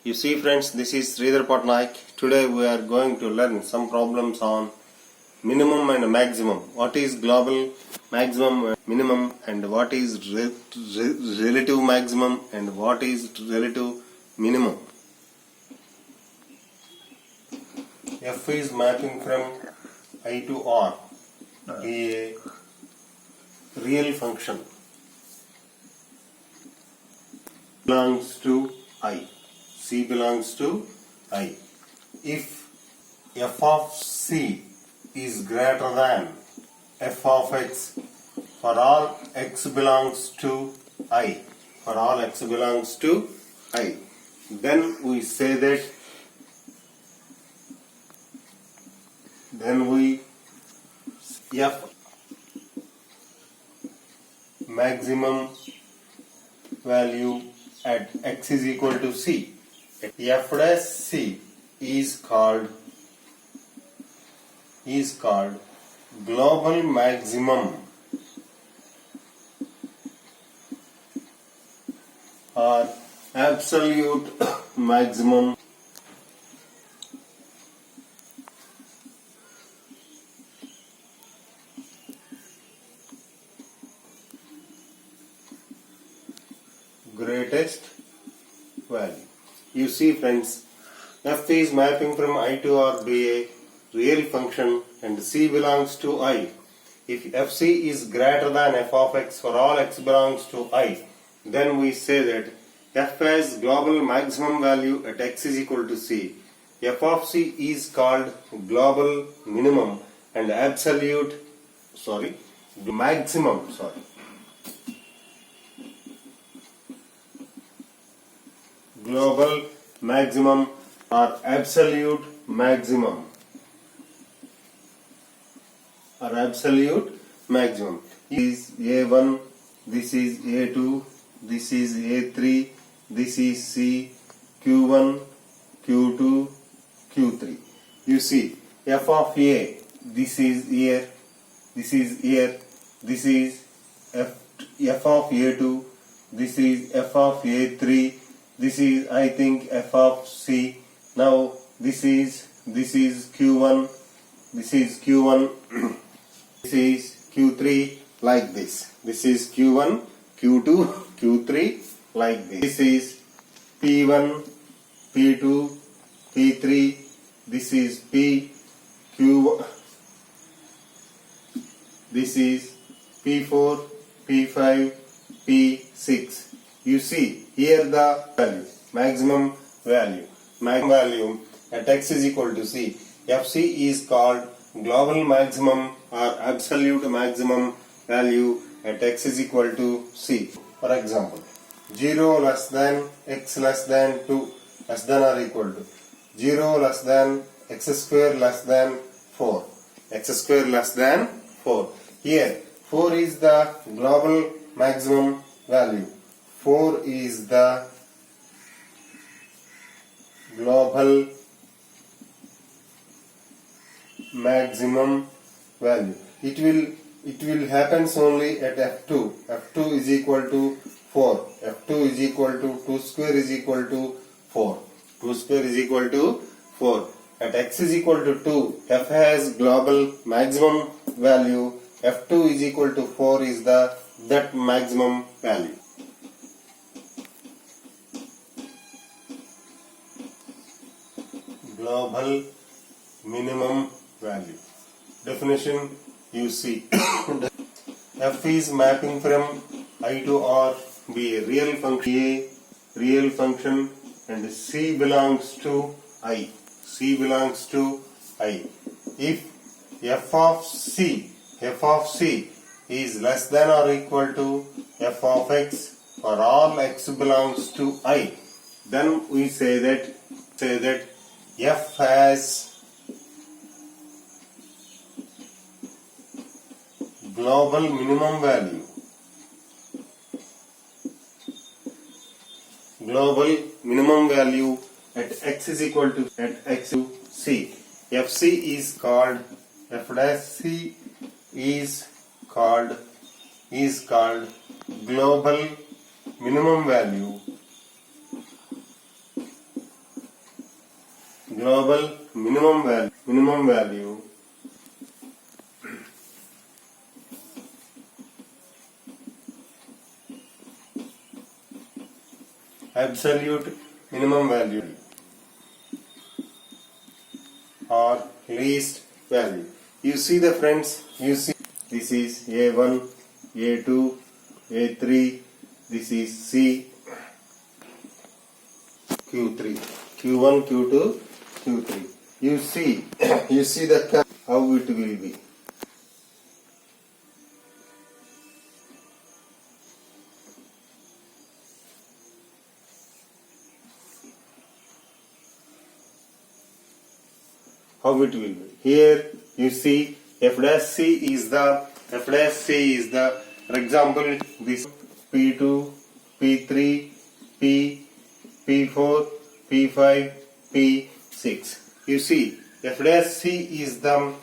You see friends, this is Sridhar PART8. Today we are going to learn some problems on minimum and maximum. What is global maximum, minimum, and what is relative maximum and what is relative minimum. F is mapping from I to R, a real function belongs to I. C belongs to I. If f of C is greater than f of x for all x belongs to I, then we say that f maximum value at x is equal to C. F dash C is called global maximum or absolute maximum greatest value. You see friends, f is mapping from I to R be a real function and C belongs to I. If fc is greater than f of x for all x belongs to I, then we say that f has global maximum value at x is equal to C. F of C is called global minimum and maximum. Global maximum or absolute maximum is A1, this is A2, this is A3, this is C, Q1, Q2, Q3. You see, f of A, this is here, this is here, this is f of A2, this is f of A3, this is I think f of C. Now this is Q1, this is Q1, this is Q3, like this. This is Q1, Q2, Q3, like this. This is P1, P2, P3, this is P, Q, this is P4, P5, P6. You see here the value, maximum value at x is equal to C. Fc is called global maximum or absolute maximum value at x is equal to C. For example, 0 less than x less than 2 less than or equal to 0 less than x square less than 4, x square less than 4. Here 4 is the global maximum value. 4 is the global maximum value. It will happens only at f2. f2 is equal to 4. f2 is equal to 2 square is equal to 4. 2 square is equal to 4. At x is equal to 2, f has global maximum value. f2 is equal to 4 is that maximum value. Global minimum value. Definition you see. F is mapping from I to R be a real function and C belongs to I. If f of C is less than or equal to f of x for all x belongs to I, then we say that f has global minimum value. Global minimum value at x is equal to C. Fc is called f dash C is called global minimum value global minimum value absolute minimum value or least value. You see the friends, you see this is A1, A2, A3, this is C, Q3, Q1, Q2, Q3. You see, you see the curve, how it will be. How it will be. Here you see F dash C is the for example this P2, P3, P, P4, P5, P6. You see F dash C is the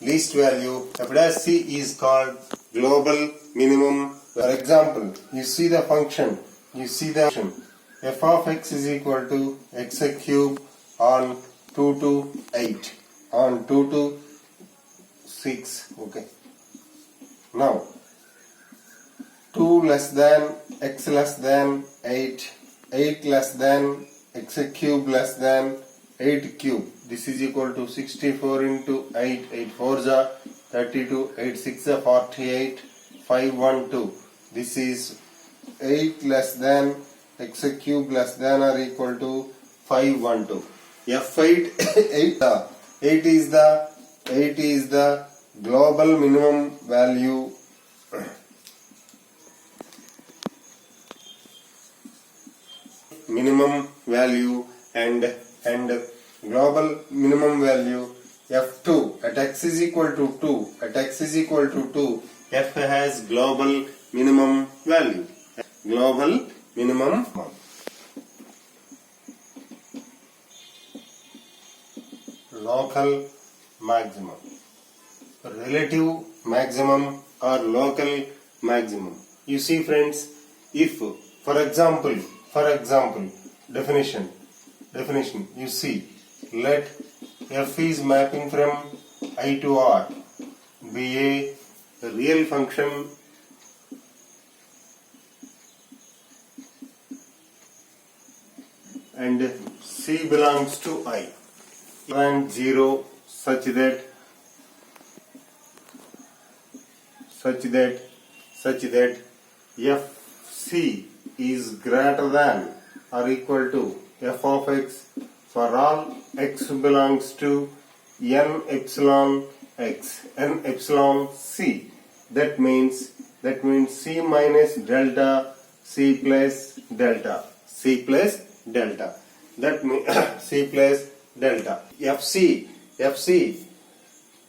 least value. F dash C is called global minimum. For example, you see the function. F of x is equal to x cube on 2 to 8 on 2 to 6. Okay. Now 2 less than x less than 8, 8 less than x cube less than 8 cube. This is equal to 64 into 8, 8 4s are 32, 8 6 are 48, 5 1 2. This is 8 less than x cube less than or equal to 5 1 2. F8 8 is the global minimum value and global minimum value F2 at x is equal to 2 F has global minimum value, global minimum local maximum, relative maximum or local maximum. You see friends, if for example definition you see, let f is mapping from I to R be a real function and C belongs to I and 0 such that fc is greater than or equal to f of x for all x belongs to n epsilon x, n epsilon c. That means c minus delta c plus delta, that means c plus delta. fc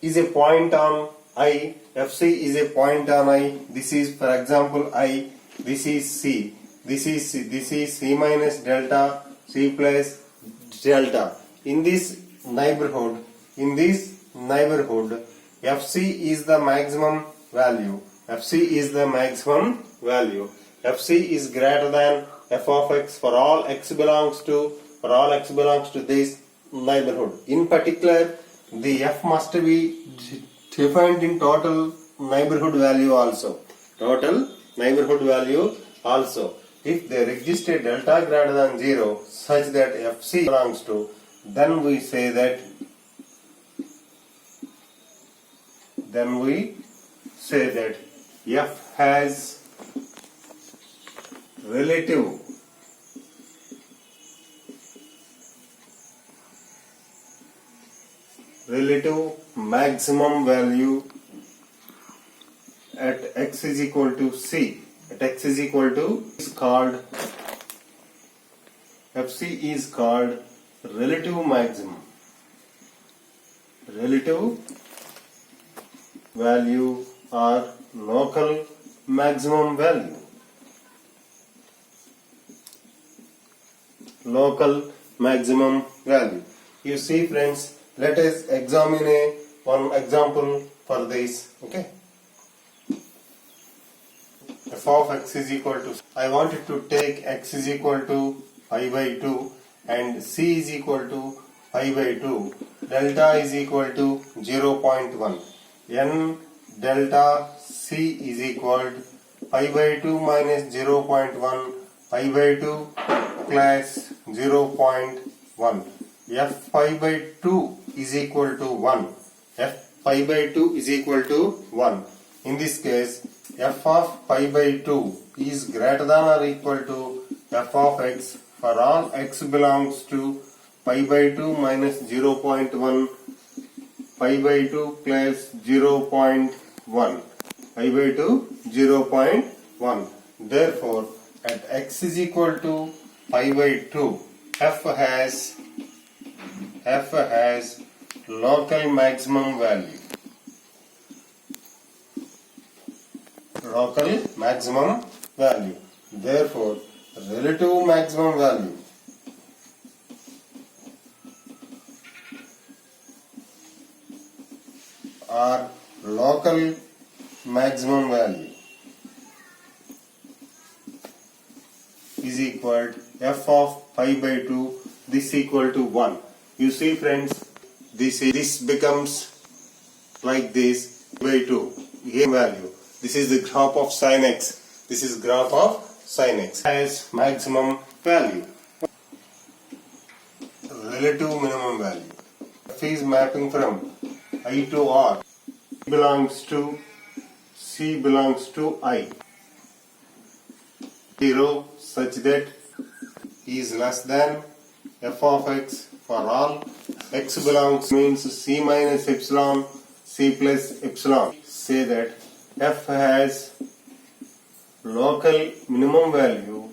is a point on I. This is for example I. This is c. This is c minus delta, c plus delta. In this neighborhood, fc is the maximum value. fc is greater than f of x for all x belongs to this neighborhood. In particular, the f must be defined in total neighborhood value also. If there exists a delta greater than 0 such that fc belongs to, then we say that f has relative maximum value at x is equal to c. Is called fc is called relative maximum, relative value or local maximum value, You see friends, let us examine one example for this. Okay, f of x is equal to, I wanted to take x is equal to pi by 2 and C is equal to pi by 2, delta is equal to 0.1. N delta C is equal to pi by 2 minus 0.1, pi by 2 plus 0.1. F pi by 2 is equal to 1. F pi by 2 is equal to 1. In this case, f of pi by 2 is greater than or equal to f of x for all x belongs to pi by 2 minus 0.1, pi by 2 plus 0.1, pi by 2 0.1. Therefore, at x is equal to pi by 2, f has local maximum value. Local maximum value. Therefore, relative maximum value or local maximum value is equal to f of pi by 2, this equal to 1. You see friends, this becomes like this by 2 value. This is the graph of sin x. This is graph of sin x. Has maximum value. Relative minimum value. F is mapping from I to R. C belongs to I. 0 such that is less than f of x for all x belongs means c minus epsilon, c plus epsilon. Say that f has local minimum value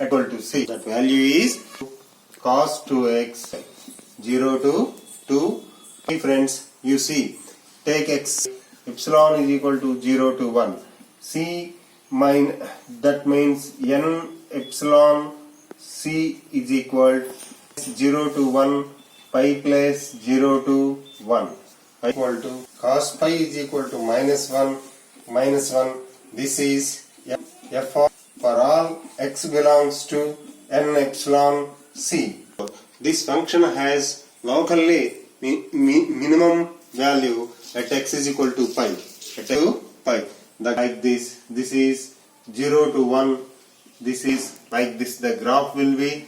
equal to c. That value is cos 2x 0 to 2. Friends, you see, take x, epsilon is equal to 0 to 1. C that means n epsilon c is equal to 0 to 1, pi plus 0 to 1. Equal to cos pi is equal to minus 1. This is f of for all x belongs to n epsilon c. This function has locally minimum value at x is equal to pi. Like this is 0 to 1. This is like this. The graph will be